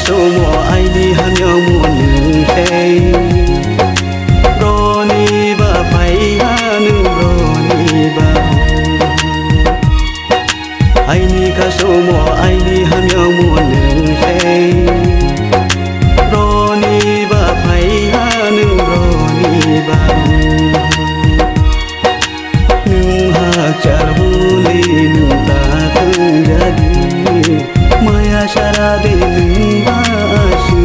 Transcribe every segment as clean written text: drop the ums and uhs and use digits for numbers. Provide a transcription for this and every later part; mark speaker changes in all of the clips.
Speaker 1: số mùa ai đi ham nhau mùa nương thế Roni và phải ha nương Roni và ai đi cả số mùa ai đi ham nhau mùa nương thế Roni và phải ha nương Roni và nương ha char buli nương ta thương jadi Maya sarade nương ba su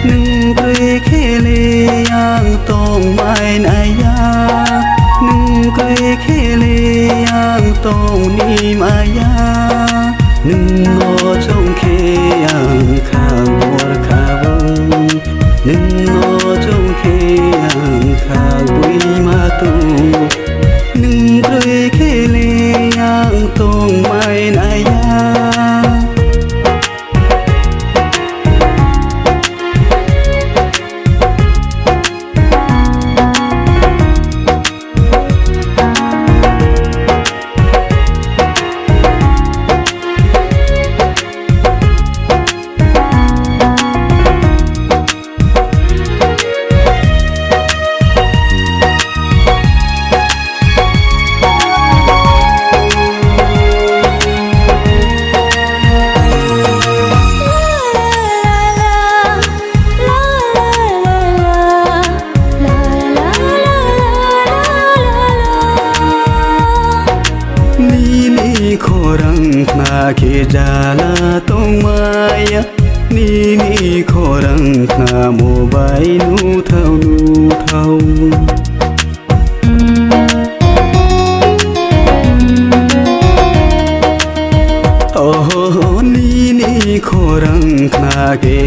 Speaker 1: nương cười khele yang tong mai naya nương cười khele yang tong ni maya nương ngó trong khe yang khang bor khabong nương ngó trong khe yang khang bui ma tung nương cười khele yang tong mai naya khorang na ke jala tong maya ni khorang na mobile nu thau oh ni khorang na ke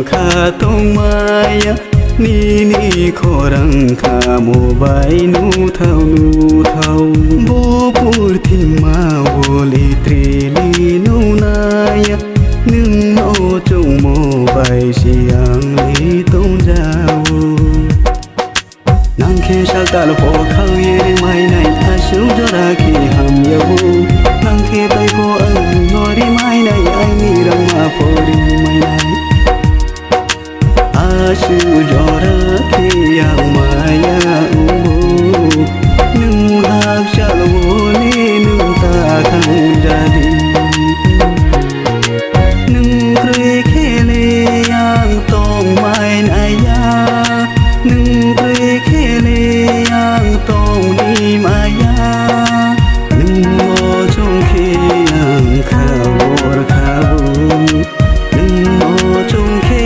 Speaker 1: kha tong maya ni khorang na mobile nu thau bo pur thima boli trili nu naya nương no chung mobile siang li tong jao nang khe sal tal po khau ye mai nai asu jora ki ham yabu nang khe pai po ang nori mai nai ai ni rang ma pori mai nai asu jora ki yang maya ubu nung hak shal boli nung ta khang jadi nung cười khele yang tong mai naya nung cười khele yang tong ni maya nung mo chung khi yang khabor khabum nung mo chung khi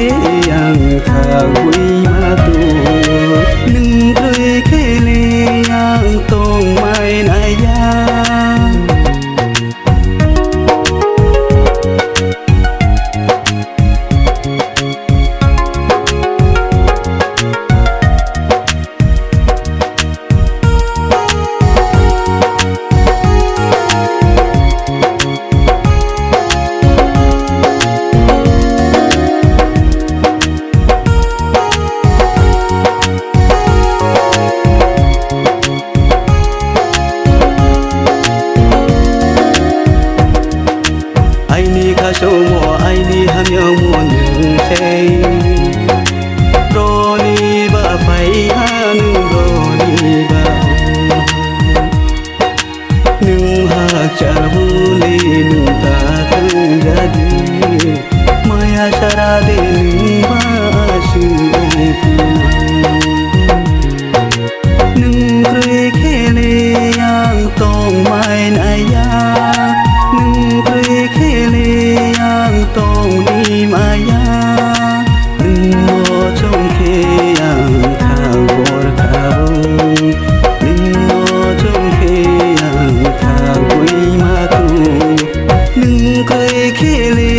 Speaker 1: yang khabui ma tu nung cười khele yang tong mai naya ai ni kha số mùa ai ni ham nhau mùa nương thế Roni và phải ha nương Roni và nương ha char buli nương ta thương jadi maya sarade nương ba su nương cười khele yang tong mai naya nung cười khele yang tong ni maya nung mo trong khe yang khang bor khabong nung mo trong khe yang khang bui ma tu nung cười khele